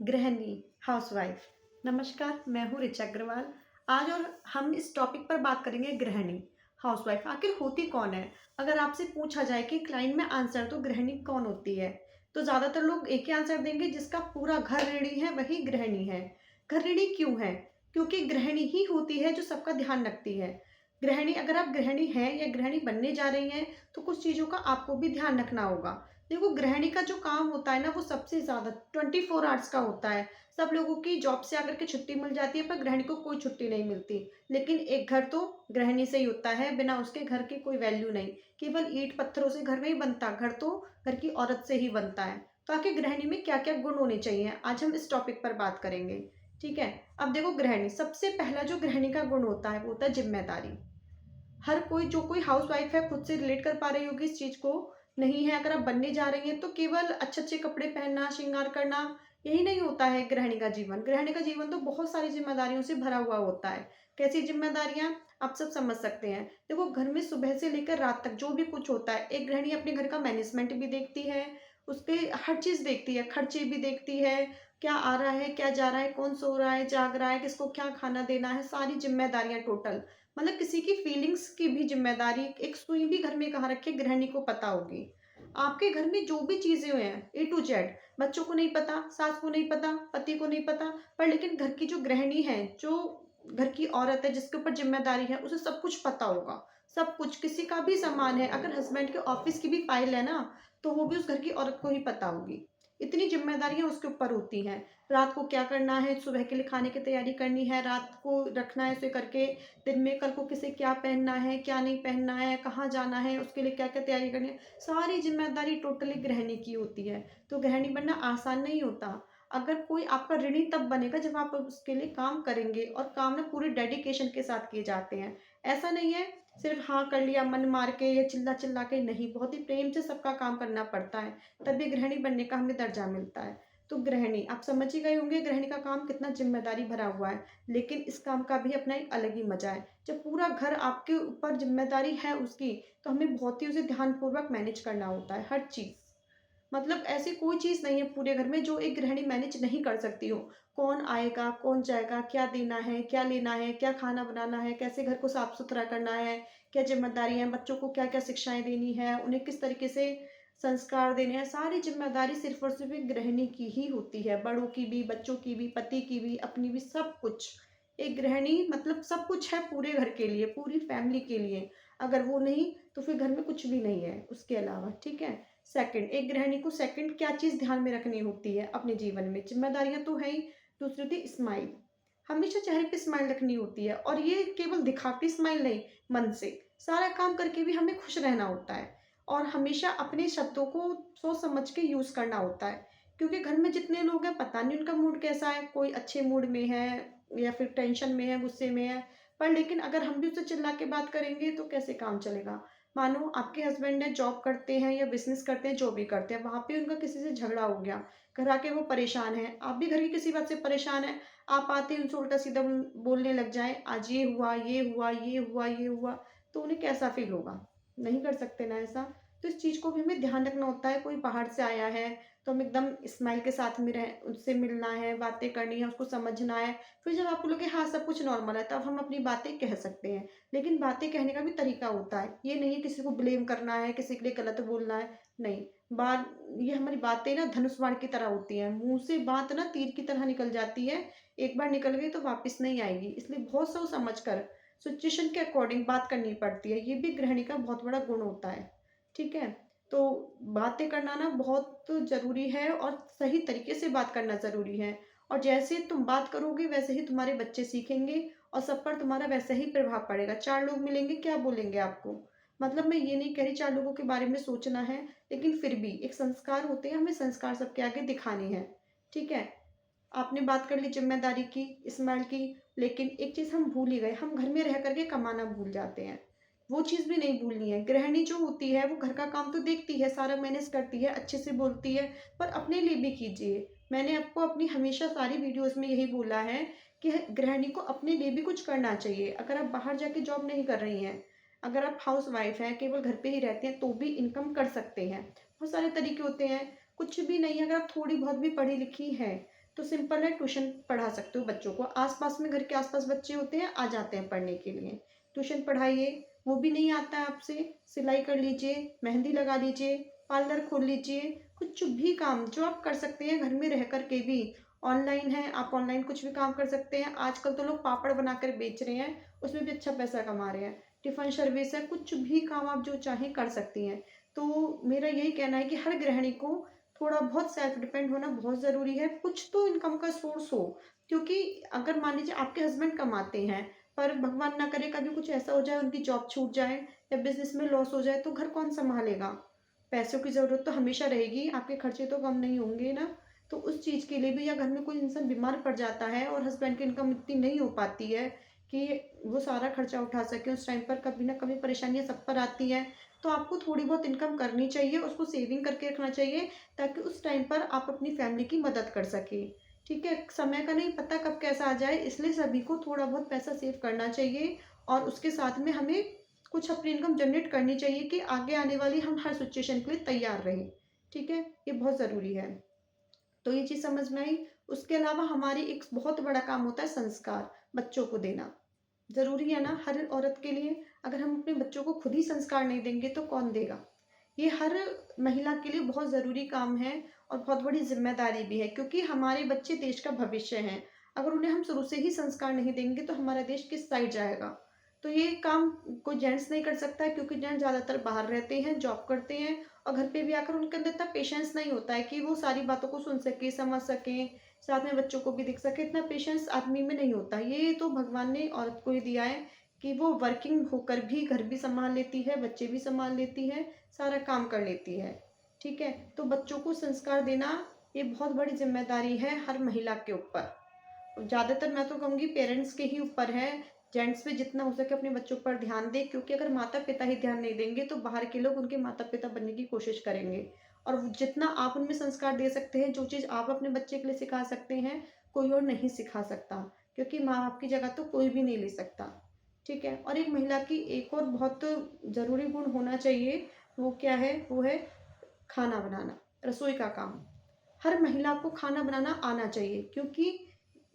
गृहिणी, हाउसवाइफ। नमस्कार, मैं हूँ ऋचा अग्रवाल। आज और हम इस टॉपिक पर बात करेंगे गृहिणी, हाउसवाइफ आखिर होती कौन है। अगर आपसे पूछा जाए कि क्लाइंट में आंसर तो गृहिणी कौन होती है, तो ज़्यादातर लोग एक ही आंसर देंगे, जिसका पूरा घर ऋणी है वही गृहिणी है। गृहिणी क्यों है? क्योंकि गृहिणी ही होती है जो सबका ध्यान रखती है। गृहिणी, अगर आप गृहिणी हैं या गृहिणी बनने जा रही हैं, तो कुछ चीज़ों का आपको भी ध्यान रखना होगा। देखो, गृहिणी का जो काम होता है ना, वो सबसे ज़्यादा 24 आवर्स का होता है। सब लोगों की जॉब से आकर के छुट्टी मिल जाती है, पर गृहिणी को कोई छुट्टी नहीं मिलती। लेकिन एक घर तो गृहिणी से ही होता है, बिना उसके घर की कोई वैल्यू नहीं। केवल ईंट पत्थरों से घर नहीं बनता, घर तो घर की औरत से ही बनता है। तो आखिर गृहिणी में क्या-क्या गुण होने चाहिए, आज हम इस टॉपिक पर बात करेंगे। ठीक है? अब देखो, गृहिणी, सबसे पहला जो गृहिणी का गुण होता है, वो होता है ज़िम्मेदारी। हर कोई, जो कोई हाउसवाइफ है, खुद से रिलेट कर पा रही होगी इस चीज को। नहीं है, अगर आप बनने जा रही हैं तो केवल अच्छे अच्छे कपड़े पहनना, श्रृंगार करना, यही नहीं होता है गृहिणी का जीवन। गृहिणी का जीवन तो बहुत सारी जिम्मेदारियों से भरा हुआ होता है। कैसी जिम्मेदारियां, आप सब समझ सकते हैं। देखो, घर में सुबह से लेकर रात तक जो भी कुछ होता है, एक गृहिणी अपने घर का मैनेजमेंट भी देखती है। उसके हर चीज देखती है, खर्चे भी देखती है, क्या आ रहा है, क्या जा रहा है, कौन सो रहा है, जाग रहा है, किसको क्या खाना देना है, सारी जिम्मेदारियां टोटल। मतलब किसी की फीलिंग्स की भी जिम्मेदारी, एक सुई भी घर में कहाँ रखी है, गृहिणी को पता होगी। आपके घर में जो भी चीजें हुए हैं ए टू जेड, बच्चों को नहीं पता, सास को नहीं पता, पति को नहीं पता, पर लेकिन घर की जो गृहिणी है, जो घर की औरत है, जिसके ऊपर जिम्मेदारी है, उसे सब कुछ पता होगा। सब कुछ, किसी का भी सामान है, अगर हस्बैंड के ऑफिस की भी फाइल है ना, तो वो भी उस घर की औरत को ही पता होगी। इतनी जिम्मेदारियां उसके ऊपर होती हैं। रात को क्या करना है, सुबह के लिए खाने की तैयारी करनी है, रात को रखना है उसे करके, दिन में कल को किसे क्या पहनना है, क्या नहीं पहनना है, कहाँ जाना है, उसके लिए क्या क्या तैयारी करनी है, सारी जिम्मेदारी टोटली गृहिणी की होती है। तो गृहिणी बनना आसान नहीं होता। अगर कोई आपका ऋणी तब बनेगा जब आप उसके लिए काम करेंगे, और काम ना पूरे डेडिकेशन के साथ किए जाते हैं। ऐसा नहीं है सिर्फ हाँ कर लिया मन मार के या चिल्ला चिल्ला के, नहीं, बहुत ही प्रेम से सबका काम करना पड़ता है, तभी गृहिणी बनने का हमें दर्जा मिलता है। तो गृहिणी, आप समझ ही गए होंगे गृहिणी का काम कितना जिम्मेदारी भरा हुआ है। लेकिन इस काम का भी अपना एक अलग ही मजा है। जब पूरा घर आपके ऊपर जिम्मेदारी है उसकी, तो हमें बहुत ही उसे ध्यानपूर्वक मैनेज करना होता है, हर चीज। मतलब ऐसी कोई चीज नहीं है पूरे घर में जो एक गृहिणी मैनेज नहीं कर सकती हो। कौन आएगा, कौन जाएगा, क्या देना है, क्या लेना है, क्या खाना बनाना है, कैसे घर को साफ सुथरा करना है, क्या जिम्मेदारी है, बच्चों को क्या क्या शिक्षाएं देनी है, उन्हें किस तरीके से संस्कार देने हैं, सारी जिम्मेदारी सिर्फ और सिर्फ एक गृहिणी की ही होती है। बड़ों की भी, बच्चों की भी, पति की भी, अपनी भी, सब कुछ। एक गृहिणी मतलब सब कुछ है पूरे घर के लिए, पूरी फैमिली के लिए। अगर वो नहीं, तो फिर घर में कुछ भी नहीं है उसके अलावा। ठीक है? सेकंड, एक गृहिणी को सेकंड क्या चीज ध्यान में रखनी होती है अपने जीवन में, जिम्मेदारियां तो है ही। दूसरी थी स्माइल। हमेशा चेहरे पे स्माइल रखनी होती है, और ये केवल दिखाती स्माइल नहीं, मन से। सारा काम करके भी हमें खुश रहना होता है, और हमेशा अपने शब्दों को सोच समझ के यूज करना होता है। क्योंकि घर में जितने लोग हैं, पता नहीं उनका मूड कैसा है, कोई अच्छे मूड में है या फिर टेंशन में है, गुस्से में है। पर लेकिन अगर हम भी उससे चिल्ला के बात करेंगे तो कैसे काम चलेगा। मानो आपके हस्बैंड है, जॉब करते हैं या बिजनेस करते हैं, जो भी करते हैं, वहां पे उनका किसी से झगड़ा हो गया, घर आके वो परेशान है, आप भी घर की किसी बात से परेशान है, आप आते ही उनसे उल्टा सीधा बोलने लग जाए, आज ये हुआ, ये हुआ, ये हुआ, ये हुआ, तो उन्हें कैसा फील होगा। नहीं कर सकते ना ऐसा। तो इस चीज को भी हमें ध्यान रखना होता है। कोई बाहर से आया है, तो हम एकदम स्माइल के साथ में रह, उससे मिलना है, बातें करनी है, उसको समझना है। फिर जब आपको लगे हाँ सब कुछ नॉर्मल है, तब हम अपनी बातें कह सकते हैं। लेकिन बातें कहने का भी तरीका होता है, ये नहीं है किसी को ब्लेम करना है, किसी के लिए गलत बोलना है। नहीं, बात, ये हमारी बातें ना धनुष बाण की तरह होती है, मुंह से बात ना तीर की तरह निकल जाती है। एक बार निकल गई तो वापस नहीं आएगी, इसलिए बहुत सोच समझ कर, सिचुएशन के अकॉर्डिंग बात करनी पड़ती है। ये भी गृहिणी का बहुत बड़ा गुण होता है। ठीक है? तो बातें करना ना बहुत जरूरी है, और सही तरीके से बात करना जरूरी है। और जैसे तुम बात करोगे वैसे ही तुम्हारे बच्चे सीखेंगे, और सब पर तुम्हारा वैसा ही प्रभाव पड़ेगा। चार लोग मिलेंगे, क्या बोलेंगे आपको। मतलब मैं ये नहीं कह रही चार लोगों के बारे में सोचना है, लेकिन फिर भी एक संस्कार होते हैं, हमें संस्कार सबके आगे दिखाने हैं। ठीक है? आपने बात कर ली जिम्मेदारी की, स्माइल की, लेकिन एक चीज हम भूल ही गए, हम घर में रह करके कमाना भूल जाते हैं। वो चीज भी नहीं भूलनी है। गृहिणी जो होती है वो घर का काम तो देखती है, सारा मैनेज करती है, अच्छे से बोलती है, पर अपने लिए भी कीजिए। मैंने आपको अपनी हमेशा सारी वीडियोस में यही बोला है कि गृहिणी को अपने लिए भी कुछ करना चाहिए। अगर आप बाहर जाके जॉब नहीं कर रही हैं, अगर आप हाउस वाइफ हैं, केवल घर पे ही रहते हैं, तो भी इनकम कर सकते हैं। बहुत सारे तरीके होते हैं। कुछ भी नहीं, अगर आप थोड़ी बहुत भी पढ़ी लिखी है, तो सिंपल है, ट्यूशन पढ़ा सकते हो बच्चों को। आस-पास में, घर के आस-पास बच्चे होते हैं, आ जाते हैं पढ़ने के लिए। ट्यूशन पढ़ाइए, वो भी नहीं आता है आपसे, सिलाई कर लीजिए, मेहंदी लगा लीजिए, पार्लर खोल लीजिए, कुछ भी काम जो आप कर सकते हैं घर में रह कर के भी। ऑनलाइन है, आप ऑनलाइन कुछ भी काम कर सकते हैं। आजकल तो लोग पापड़ बनाकर बेच रहे हैं, उसमें भी अच्छा पैसा कमा रहे हैं। टिफ़िन सर्विस है, कुछ भी काम आप जो चाहें कर सकती हैं। तो मेरा यही कहना है कि हर गृहिणी को थोड़ा बहुत सेल्फ डिपेंड होना बहुत ज़रूरी है। कुछ तो इनकम का सोर्स हो, क्योंकि अगर मान लीजिए आपके हस्बैंड कमाते हैं, पर भगवान ना करे कभी कुछ ऐसा हो जाए, उनकी जॉब छूट जाए या बिज़नेस में लॉस हो जाए, तो घर कौन सँभालेगा? पैसों की ज़रूरत तो हमेशा रहेगी, आपके खर्चे तो कम नहीं होंगे ना। तो उस चीज़ के लिए भी, या घर में कोई इंसान बीमार पड़ जाता है और हस्बैंड की इनकम इतनी नहीं हो पाती है कि वो सारा खर्चा उठा सके, उस टाइम पर कभी ना कभी परेशानियाँ सब पर आती हैं। तो आपको थोड़ी बहुत इनकम करनी चाहिए, उसको सेविंग करके रखना चाहिए, ताकि उस टाइम पर आप अपनी फैमिली की मदद कर सकें। ठीक है? समय का नहीं पता कब कैसा आ जाए, इसलिए सभी को थोड़ा बहुत पैसा सेव करना चाहिए, और उसके साथ में हमें कुछ अपनी इनकम जनरेट करनी चाहिए कि आगे आने वाली हम हर सिचुएशन के लिए तैयार रहें। ठीक है? ये बहुत ज़रूरी है। तो ये चीज़ समझ में आई। उसके अलावा हमारी एक बहुत बड़ा काम होता है संस्कार, बच्चों को देना। ज़रूरी है ना हर औरत के लिए। अगर हम अपने बच्चों को खुद ही संस्कार नहीं देंगे तो कौन देगा? ये हर महिला के लिए बहुत ज़रूरी काम है, और बहुत बड़ी ज़िम्मेदारी भी है, क्योंकि हमारे बच्चे देश का भविष्य हैं। अगर उन्हें हम शुरू से ही संस्कार नहीं देंगे तो हमारा देश किस साइड जाएगा? तो ये काम कोई जेंट्स नहीं कर सकता है, क्योंकि जेंट्स ज़्यादातर बाहर रहते हैं, जॉब करते हैं, और घर पे भी आकर उनके अंदर इतना पेशेंस नहीं होता है कि वो सारी बातों को सुन सकें, समझ सकें, साथ में बच्चों को भी देख सकें। इतना पेशेंस आदमी में नहीं होता। ये तो भगवान ने औरत को ही दिया है कि वो वर्किंग होकर भी घर भी सँभाल लेती है, बच्चे भी सँभाल लेती है, सारा काम कर लेती है। ठीक है? तो बच्चों को संस्कार देना ये बहुत बड़ी ज़िम्मेदारी है हर महिला के ऊपर। ज़्यादातर मैं तो कहूँगी पेरेंट्स के ही ऊपर है। जेंट्स भी जितना हो सके अपने बच्चों पर ध्यान दें, क्योंकि अगर माता-पिता ही ध्यान नहीं देंगे तो बाहर के लोग उनके माता-पिता बनने की कोशिश करेंगे। और जितना आप उनमें संस्कार दे सकते हैं, जो चीज़ आप अपने बच्चे के लिए सिखा सकते हैं, कोई और नहीं सिखा सकता, क्योंकि माँ-बाप की जगह तो कोई भी नहीं ले सकता। ठीक है? और एक महिला की एक और बहुत ज़रूरी गुण होना चाहिए, वो क्या है? वो है खाना बनाना, रसोई का काम। हर महिला को खाना बनाना आना चाहिए, क्योंकि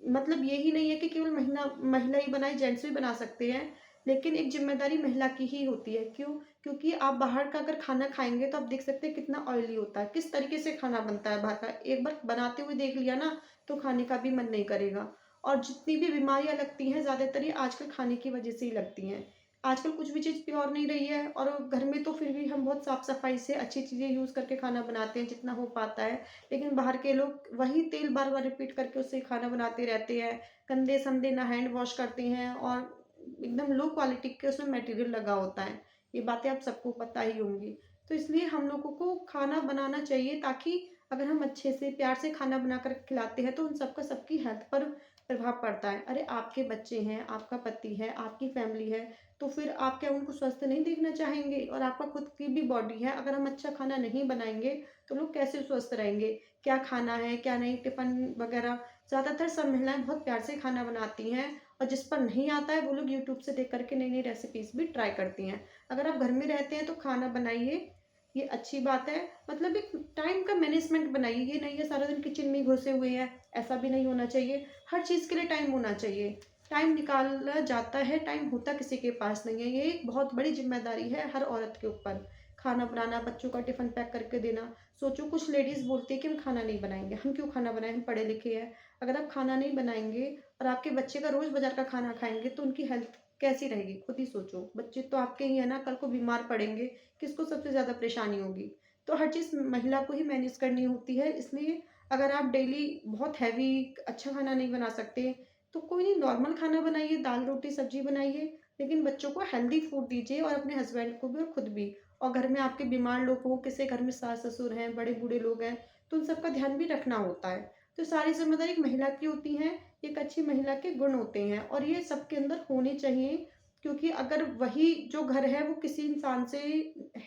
मतलब यही नहीं है कि केवल महिला महिला ही बनाए, जेंट्स भी बना सकते हैं, लेकिन एक ज़िम्मेदारी महिला की ही होती है। क्यों? क्योंकि आप बाहर का अगर खाना खाएँगे तो आप देख सकते हैं कितना ऑयली होता है, किस तरीके से खाना बनता है बाहर का। एक बार बनाते हुए देख लिया ना, तो खाने का भी मन नहीं करेगा। और जितनी भी बीमारियाँ लगती हैं, ज़्यादातर ये आजकल खाने की वजह से ही लगती हैं। आजकल कुछ भी चीज़ प्योर नहीं रही है, और घर में तो फिर भी हम बहुत साफ-सफाई से अच्छी चीज़ें यूज़ करके खाना बनाते हैं जितना हो पाता है। लेकिन बाहर के लोग वही तेल बार-बार रिपीट करके उससे खाना बनाते रहते हैं। गंदे-संदे ना हैंड वॉश करते हैं, और एकदम लो क्वालिटी के उसमें मटेरियल लगा होता है। ये बातें आप सबको पता ही होंगी। तो इसलिए हम लोगों को खाना बनाना चाहिए, ताकि अगर हम अच्छे से प्यार से खाना बनाकर खिलाते हैं तो उन सबका सबकी हेल्थ पर प्रभाव पड़ता है। अरे आपके बच्चे हैं, आपका पति है, आपकी फैमिली है, तो फिर आप क्या उनको स्वस्थ नहीं देखना चाहेंगे? और आपका खुद की भी बॉडी है, अगर हम अच्छा खाना नहीं बनाएँगे तो लोग कैसे स्वस्थ रहेंगे? क्या खाना है, क्या नहीं, टिफ़िन वगैरह। ज़्यादातर सब महिलाएँ बहुत प्यार से खाना बनाती हैं, और जिस पर नहीं आता है वो लोग यूट्यूब से देख कर के नई-नई रेसिपीज़ भी ट्राई करती हैं। अगर आप घर में रहते हैं तो खाना बनाइए, ये अच्छी बात है। मतलब एक टाइम का मैनेजमेंट बनाइए, ये नहीं है सारा दिन किचन में ही घुसे हुए हैं, ऐसा भी नहीं होना चाहिए। हर चीज़ के लिए टाइम होना चाहिए। टाइम निकाला जाता है, टाइम होता किसी के पास नहीं है। ये एक बहुत बड़ी ज़िम्मेदारी है हर औरत के ऊपर। खाना बनाना, बच्चों का टिफ़िन पैक करके देना। सोचो कुछ लेडीज़ बोलती है कि हम खाना नहीं बनाएँगे। हम क्यों खाना बनाएँ? हम पढ़े लिखे हैं। अगर आप खाना नहीं बनाएँगे और आपके बच्चे का रोज़ बाज़ार का खाना खाएँगे तो उनकी हेल्थ कैसी रहेगी? खुद ही सोचो। बच्चे तो आपके ही हैं ना, कल को बीमार पड़ेंगे, किसको सबसे ज़्यादा परेशानी होगी? तो हर चीज़ महिला को ही मैनेज करनी होती है। इसलिए अगर आप डेली बहुत हैवी अच्छा खाना नहीं बना सकते, तो कोई नहीं, नॉर्मल खाना बनाइए, दाल, रोटी, सब्ज़ी बनाइए, लेकिन बच्चों को हेल्दी फूड दीजिए, और अपने हस्बैंड को भी और खुद भी। और घर में आपके बीमार लोग हों, किसी घर में सास-ससुर हैं, बड़े-बूढ़े लोग हैं, तो उन सबका ध्यान भी रखना होता है। तो सारी ज़िम्मेदारी एक महिला की होती हैं, एक अच्छी महिला के गुण होते हैं, और ये सबके अंदर होने चाहिए, क्योंकि अगर वही जो घर है वो किसी इंसान से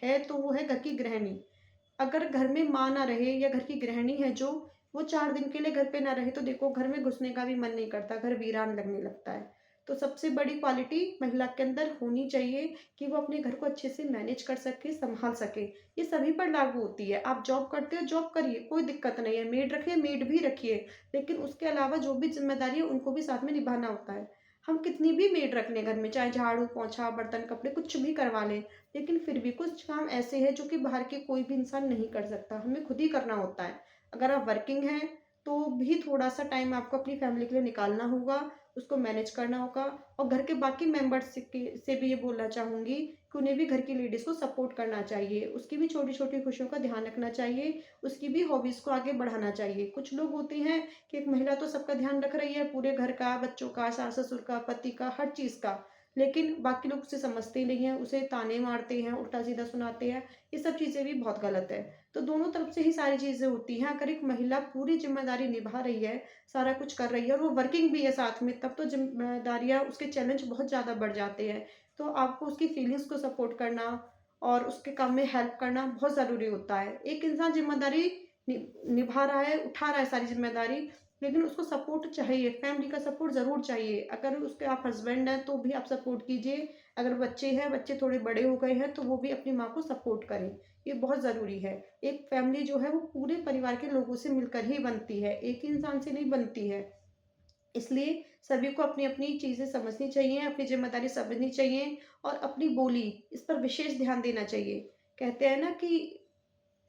है तो वो है घर की गृहिणी। अगर घर में माँ ना रहे, या घर की गृहिणी है जो, वो 4 दिन के लिए घर पे ना रहे, तो देखो घर में घुसने का भी मन नहीं करता, घर वीरान लगने लगता है। तो सबसे बड़ी क्वालिटी महिला के अंदर होनी चाहिए कि वो अपने घर को अच्छे से मैनेज कर सके, संभाल सके। ये सभी पर लागू होती है। आप जॉब करते हो, जॉब करिए, कोई दिक्कत नहीं है। मेड रखिए, मेड भी रखिए, लेकिन उसके अलावा जो भी ज़िम्मेदारी है उनको भी साथ में निभाना होता है। हम कितनी भी मेड रख लें घर में, चाहे झाड़ू, पोंछा, बर्तन, कपड़े कुछ भी करवा लें, लेकिन फिर भी कुछ काम ऐसे हैं जो कि बाहर के कोई भी इंसान नहीं कर सकता, हमें खुद ही करना होता है। अगर आप वर्किंग हैं, तो भी थोड़ा-सा टाइम आपको अपनी फैमिली के लिए निकालना होगा, उसको मैनेज करना होगा। और घर के बाकी मेंबर्स से भी ये बोलना चाहूँगी कि उन्हें भी घर की लेडीज़ को सपोर्ट करना चाहिए, उसकी भी छोटी-छोटी खुशियों का ध्यान रखना चाहिए, उसकी भी हॉबीज़ को आगे बढ़ाना चाहिए। कुछ लोग होते हैं कि एक महिला तो सबका ध्यान रख रही है, पूरे घर का, बच्चों का, सास-ससुर का, पति का, हर चीज़ का, लेकिन बाकी लोग उसे समझते ही नहीं हैं, उसे ताने मारते हैं, उल्टा-सीधा सुनाते हैं। ये सब चीज़ें भी बहुत गलत है। तो दोनों तरफ से ही सारी चीज़ें होती हैं। अगर एक महिला पूरी ज़िम्मेदारी निभा रही है, सारा कुछ कर रही है और वो वर्किंग भी है साथ में, तब तो ज़िम्मेदारियाँ, उसके चैलेंज बहुत ज़्यादा बढ़ जाते हैं। तो आपको उसकी फीलिंग्स को सपोर्ट करना और उसके काम में हेल्प करना बहुत ज़रूरी होता है। एक इंसान ज़िम्मेदारी नि निभा रहा है, उठा रहा है सारी ज़िम्मेदारी, लेकिन उसको सपोर्ट चाहिए, फैमिली का सपोर्ट ज़रूर चाहिए। अगर उसके आप हस्बैंड हैं, तो भी आप सपोर्ट कीजिए। अगर बच्चे हैं, बच्चे थोड़े बड़े हो गए हैं, तो वो भी अपनी माँ को सपोर्ट करें। ये बहुत ज़रूरी है। एक फैमिली जो है वो पूरे परिवार के लोगों से मिलकर ही बनती है, एक ही इंसान से नहीं बनती है। इसलिए सभी को अपनी-अपनी चीज़ें समझनी चाहिए, अपनी ज़िम्मेदारी समझनी चाहिए और अपनी बोली, इस पर विशेष ध्यान देना चाहिए। कहते हैं ना कि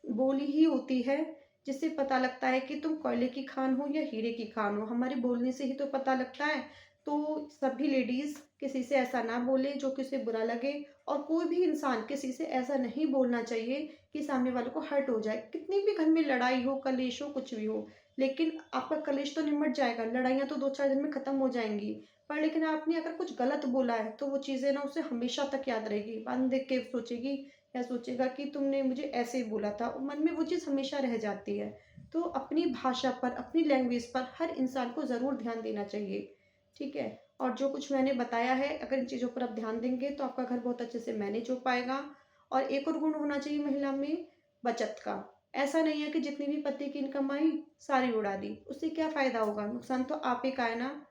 बोली ही होती है जिससे पता लगता है कि तुम कोयले की खान हो या हीरे की खान हो। हमारे बोलने से ही तो पता लगता है। तो सभी लेडीज़ किसी से ऐसा ना बोले जो कि उसे बुरा लगे, और कोई भी इंसान किसी से ऐसा नहीं बोलना चाहिए कि सामने वाले को हर्ट हो जाए। कितनी भी घर में लड़ाई हो, कलेश हो, कुछ भी हो, लेकिन आपका कलेश तो निमट जाएगा, लड़ाइयाँ तो 2-4 दिन में खत्म हो जाएँगी। पर लेकिन आपने अगर कुछ गलत बोला है, तो वो चीज़ें ना उसे हमेशा तक याद रहेगी। बाद में देख के सोचेगी या सोचेगा कि तुमने मुझे ऐसे ही बोला था, और मन में वो चीज़ हमेशा रह जाती है। तो अपनी भाषा पर, अपनी लैंग्वेज पर हर इंसान को ज़रूर ध्यान देना चाहिए, ठीक है? और जो कुछ मैंने बताया है, अगर इन चीज़ों पर आप ध्यान देंगे तो आपका घर बहुत अच्छे से मैनेज हो पाएगा। और एक और गुण होना चाहिए महिला में, बचत का। ऐसा नहीं है कि जितनी भी पति की इनकम आई, सारी उड़ा दी। उससे क्या फ़ायदा होगा? नुकसान तो आप ही का है ना।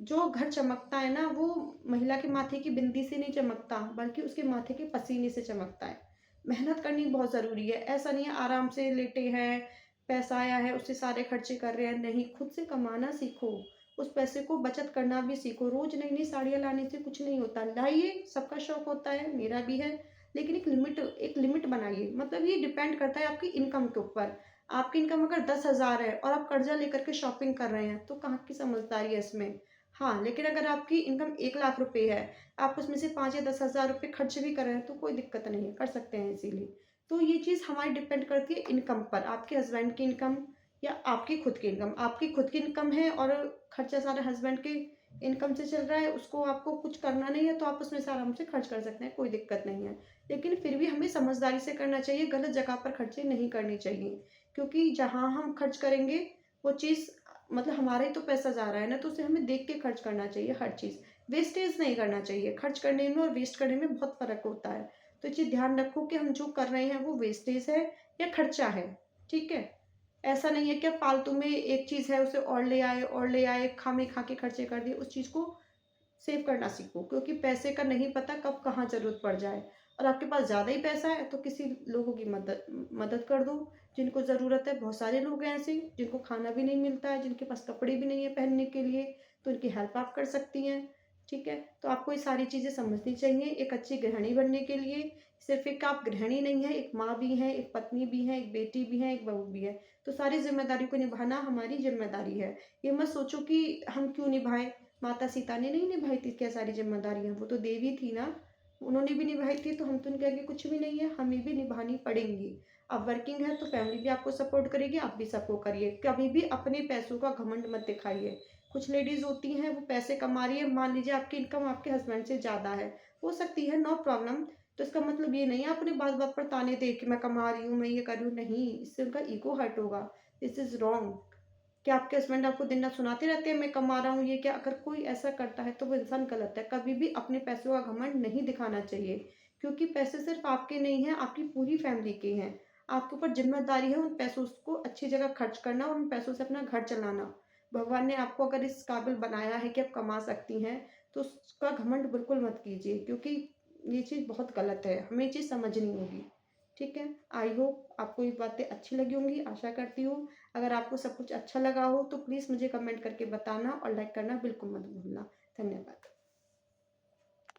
जो घर चमकता है ना, वो महिला के माथे की बिंदी से नहीं चमकता, बल्कि उसके माथे के पसीने से चमकता है। मेहनत करनी बहुत ज़रूरी है। ऐसा नहीं है आराम से लेटे हैं, पैसा आया है उससे सारे खर्चे कर रहे हैं, नहीं, खुद से कमाना सीखो। उस पैसे को बचत करना भी सीखो। रोज़ नई-नई साड़ियाँ लाने से कुछ नहीं होता। लाइए, सबका शौक होता है, मेरा भी है, लेकिन एक लिमिट बनाइए। मतलब ये डिपेंड करता है आपकी इनकम के ऊपर। आपकी इनकम अगर 10,000 है और आप कर्ज़ा लेकर के शॉपिंग कर रहे हैं, तो कहाँ की समझदारी है इसमें? हाँ, लेकिन अगर आपकी इनकम 1 लाख रुपए है, आप उसमें से 5 या 10,000 रुपए खर्च भी कर रहे हैं, तो कोई दिक्कत नहीं है, कर सकते हैं इज़िली। तो ये चीज़ हमारी डिपेंड करती है इनकम पर, आपके हस्बैंड की इनकम या आपकी खुद की इनकम। आपकी खुद की इनकम है और खर्चा सारा हस्बैंड की इनकम से चल रहा है, उसको आपको कुछ करना नहीं है, तो आप उसमें से आराम से खर्च कर सकते हैं, कोई दिक्कत नहीं है। लेकिन फिर भी हमें समझदारी से करना चाहिए, गलत जगह पर खर्चे नहीं करने चाहिए। क्योंकि जहाँ हम खर्च करेंगे, वो चीज़, मतलब हमारा ही तो पैसा जा रहा है ना, तो उसे हमें देख के खर्च करना चाहिए हर चीज़। वेस्टेज नहीं करना चाहिए। खर्च करने में और वेस्ट करने में बहुत फ़र्क होता है। तो ये चीज़ ध्यान रखो कि हम जो कर रहे हैं वो वेस्टेज है या खर्चा है, ठीक है? ऐसा नहीं है कि आप फालतू में एक चीज़ है उसे और ले आए, खामे-खा के खर्चे कर दिए। उस चीज़ को सेव करना सीखो, क्योंकि पैसे का नहीं पता कब कहाँ ज़रूरत पड़ जाए। और आपके पास ज़्यादा ही पैसा है तो किसी लोगों की मदद मदद कर दो, जिनको ज़रूरत है। बहुत सारे लोग हैं ऐसे जिनको खाना भी नहीं मिलता है, जिनके पास कपड़े भी नहीं है पहनने के लिए, तो उनकी हेल्प आप कर सकती हैं, ठीक है? तो आपको ये सारी चीज़ें समझनी चाहिए एक अच्छी गृहिणी बनने के लिए। सिर्फ़ एक आप गृहिणी नहीं हैं, एक माँ भी हैं, एक पत्नी भी हैं, एक बेटी भी हैं, एक बहू भी है। तो सारी ज़िम्मेदारियों को निभाना हमारी ज़िम्मेदारी है। ये मत सोचो कि हम क्यों निभाएँ, माता सीता ने नहीं निभाई थी क्या सारी ज़िम्मेदारियाँ? वो तो देवी थी ना, उन्होंने भी निभाई थी, तो हम तो उनके आगे कुछ भी नहीं है, हमें भी निभानी पड़ेंगी। आप वर्किंग हैं तो फैमिली भी आपको सपोर्ट करेगी, आप भी सपोर्ट करिए। कभी भी अपने पैसों का घमंड मत दिखाइए। कुछ लेडीज़ होती हैं वो पैसे कमा रही है, मान लीजिए आपकी इनकम आपके हस्बैंड से ज़्यादा है, हो सकती है, नो प्रॉब्लम। तो इसका मतलब ये नहीं है अपने बात-बात पर ताने दे कि मैं कमा रही हूँ, मैं ये कर रही हूँ, नहीं, इससे उनका ईगो हर्ट होगा। This is wrong. क्या आपके हस्बैंड आपको दिन रात सुनाते रहते हैं मैं कमा रहा हूँ ये क्या? अगर कोई ऐसा करता है तो वो इंसान गलत है। कभी भी अपने पैसों का घमंड नहीं दिखाना चाहिए, क्योंकि पैसे सिर्फ़ आपके नहीं हैं, आपकी पूरी फैमिली के हैं। आपके ऊपर ज़िम्मेदारी है उन पैसों को अच्छी जगह खर्च करना और उन पैसों से अपना घर चलाना। भगवान ने आपको अगर इस काबिल बनाया है कि आप कमा सकती हैं, तो उसका घमंड बिल्कुल मत कीजिए, क्योंकि ये चीज़ बहुत गलत है, हमें ये चीज़ समझनी होगी। ठीक है? आई होप आपको ये बातें अच्छी लगी होंगी, आशा करती हूँ। अगर आपको सब कुछ अच्छा लगा हो तो प्लीज़ मुझे कमेंट करके बताना और लाइक करना बिल्कुल मत भूलना। धन्यवाद।